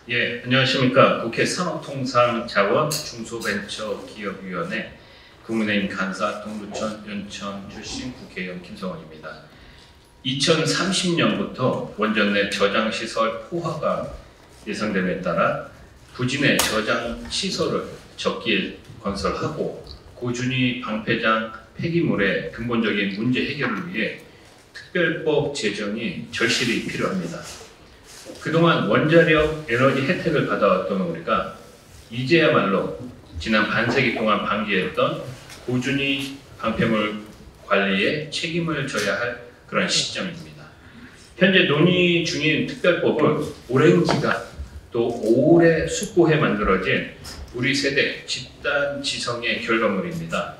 예, 안녕하십니까. 국회 산업통상자원 중소벤처기업위원회 국민의힘 간사 동두천 연천 출신 국회의원 김성원입니다. 2030년부터 원전 내 저장시설 포화가 예상됨에 따라 부진의 저장시설을 적기에 건설하고 고준위 방패장 폐기물의 근본적인 문제 해결을 위해 특별법 제정이 절실히 필요합니다. 그동안 원자력 에너지 혜택을 받아왔던 우리가 이제야말로 지난 반세기 동안 방기했던 고준위 방패물 관리에 책임을 져야 할 그런 시점입니다. 현재 논의 중인 특별법은 오랜 기간 또 오래 숙고해 만들어진 우리 세대 집단지성의 결과물입니다.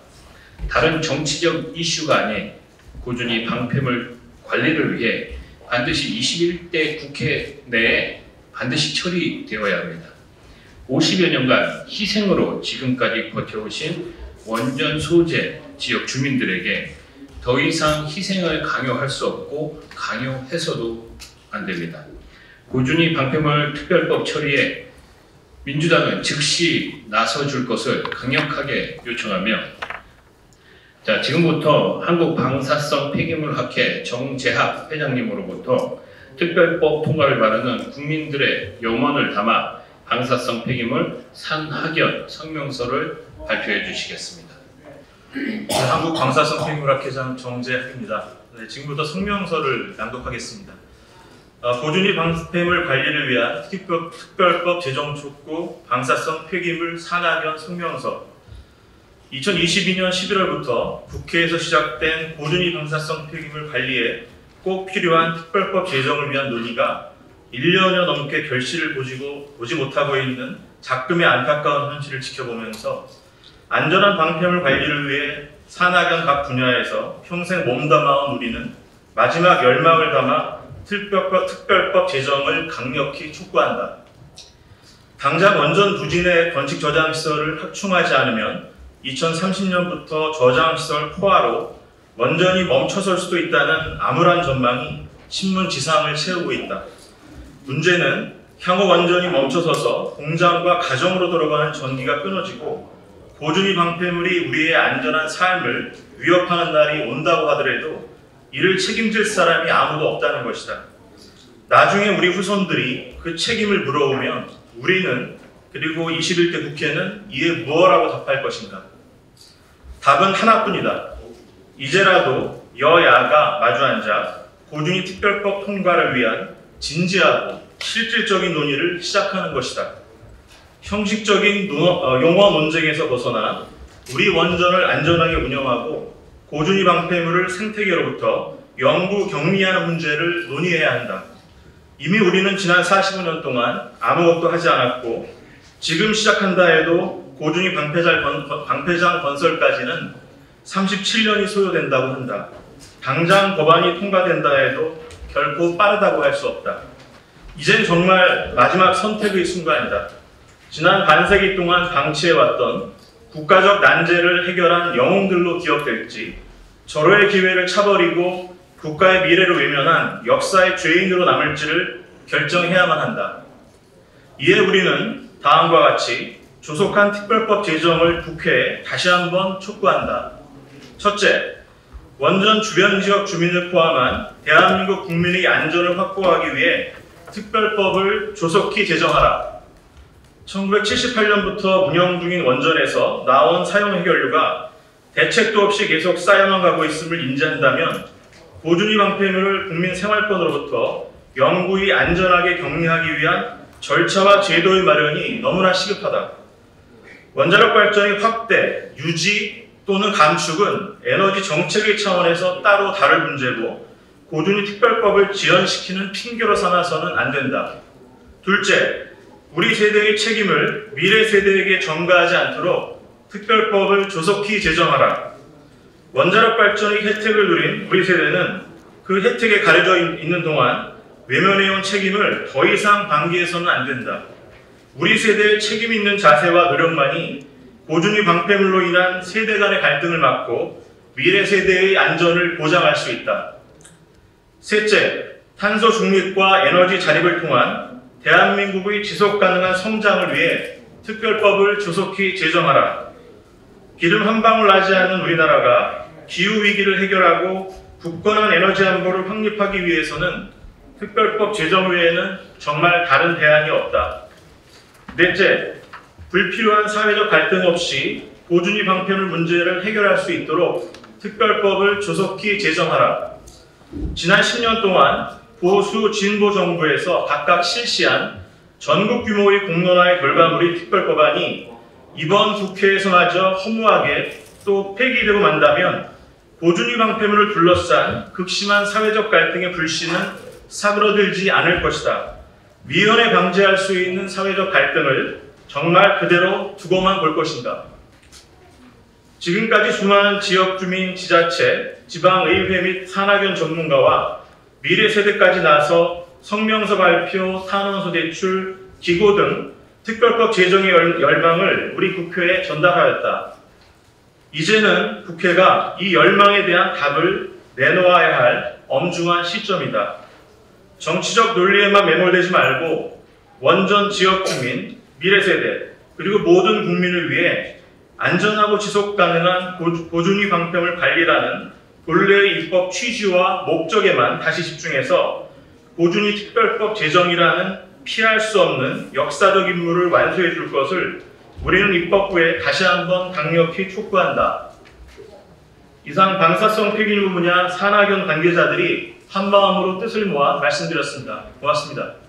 다른 정치적 이슈가 아닌 고준위 방패물 관리를 위해 반드시 21대 국회 내에 반드시 처리되어야 합니다. 50여 년간 희생으로 지금까지 버텨오신 원전 소재 지역 주민들에게 더 이상 희생을 강요할 수 없고 강요해서도 안 됩니다. 고준위 방패물 특별법 처리에 민주당은 즉시 나서줄 것을 강력하게 요청하며 지금부터 한국방사성 폐기물학회 정재학 회장님으로부터 특별법 통과를 바라는 국민들의 염원을 담아 방사성 폐기물 산학연 성명서를 발표해 주시겠습니다. 한국방사성 폐기물학회장 정재학입니다. 지금부터 성명서를 낭독하겠습니다. 고준위 방패물 관리를 위한 특별법 제정 촉구 방사성 폐기물 산학연 성명서 2022년 11월부터 국회에서 시작된 고준위 방사성 폐기물 관리에 꼭 필요한 특별법 제정을 위한 논의가 1년여 넘게 결실을 보지 못하고 있는 작금의 안타까운 현실을 지켜보면서 안전한 방패물 관리를 위해 산학연 각 분야에서 평생 몸담아온 우리는 마지막 열망을 담아 특별법 제정을 강력히 촉구한다. 당장 원전 부진의 건축 저장시설을 확충하지 않으면 2030년부터 저장시설 포화로 원전이 멈춰설 수도 있다는 암울한 전망이 신문지상을 채우고 있다. 문제는 향후 원전이 멈춰서서 공장과 가정으로 들어가는 전기가 끊어지고 고준위 방패물이 우리의 안전한 삶을 위협하는 날이 온다고 하더라도 이를 책임질 사람이 아무도 없다는 것이다. 나중에 우리 후손들이 그 책임을 물어오면 우리는 그리고 21대 국회는 이에 무엇라고 답할 것인가? 답은 하나뿐이다. 이제라도 여야가 마주 앉아 고준위 특별법 통과를 위한 진지하고 실질적인 논의를 시작하는 것이다. 형식적인 용어 논쟁에서 벗어나 우리 원전을 안전하게 운영하고 고준위 방패물을 생태계로부터 영구 격리하는 문제를 논의해야 한다. 이미 우리는 지난 45년 동안 아무것도 하지 않았고 지금 시작한다 해도 고준위 방패장 건설까지는 37년이 소요된다고 한다. 당장 법안이 통과된다 해도 결코 빠르다고 할 수 없다. 이젠 정말 마지막 선택의 순간이다. 지난 반세기 동안 방치해왔던 국가적 난제를 해결한 영웅들로 기억될지 절호의 기회를 차버리고 국가의 미래를 외면한 역사의 죄인으로 남을지를 결정해야만 한다. 이에 우리는 다음과 같이 조속한 특별법 제정을 국회에 다시 한번 촉구한다. 첫째, 원전 주변 지역 주민을 포함한 대한민국 국민의 안전을 확보하기 위해 특별법을 조속히 제정하라. 1978년부터 운영 중인 원전에서 나온 사용 해결료가 대책도 없이 계속 쌓여만 가고 있음을 인지한다면 고준위 방패물을 국민 생활권으로부터 영구히 안전하게 격리하기 위한 절차와 제도의 마련이 너무나 시급하다. 원자력 발전의 확대, 유지 또는 감축은 에너지 정책의 차원에서 따로 다룰 문제고 고준위 특별법을 지연시키는 핑계로 삼아서는 안 된다. 둘째, 우리 세대의 책임을 미래 세대에게 전가하지 않도록 특별법을 조속히 제정하라. 원자력 발전의 혜택을 누린 우리 세대는 그 혜택에 가려져 있는 동안 외면해온 책임을 더 이상 방기해서는 안 된다. 우리 세대의 책임 있는 자세와 노력만이 고준위 방패물로 인한 세대 간의 갈등을 막고 미래 세대의 안전을 보장할 수 있다. 셋째, 탄소 중립과 에너지 자립을 통한 대한민국의 지속가능한 성장을 위해 특별법을 조속히 제정하라. 기름 한 방울 나지 않는 우리나라가 기후위기를 해결하고 굳건한 에너지 안보를 확립하기 위해서는 특별법 제정 외에는 정말 다른 대안이 없다. 넷째, 불필요한 사회적 갈등 없이 보준위 방편물 문제를 해결할 수 있도록 특별법을 조속히 제정하라. 지난 10년 동안 보수 진보 정부에서 각각 실시한 전국 규모의 공론화의 결과물이 특별법안이 이번 국회에서마저 허무하게 또 폐기되고 만다면 보준위 방편물을 둘러싼 극심한 사회적 갈등의 불씨는 사그러들지 않을 것이다. 미연에 방지할 수 있는 사회적 갈등을 정말 그대로 두고만 볼 것인가. 지금까지 수많은 지역 주민, 지자체, 지방의회 및 산학연 전문가와 미래 세대까지 나서 성명서 발표, 탄원서 제출, 기고 등 특별법 제정의 열망을 우리 국회에 전달하였다. 이제는 국회가 이 열망에 대한 답을 내놓아야 할 엄중한 시점이다. 정치적 논리에만 매몰되지 말고 원전 지역 주민, 미래 세대, 그리고 모든 국민을 위해 안전하고 지속 가능한 보준위 방편물 관리라는 본래의 입법 취지와 목적에만 다시 집중해서 보준위 특별법 제정이라는 피할 수 없는 역사적 임무를 완수해 줄 것을 우리는 입법부에 다시 한번 강력히 촉구한다. 이상 방사성 폐기물 분야 산학연 관계자들이 한마음으로 뜻을 모아 말씀드렸습니다. 고맙습니다.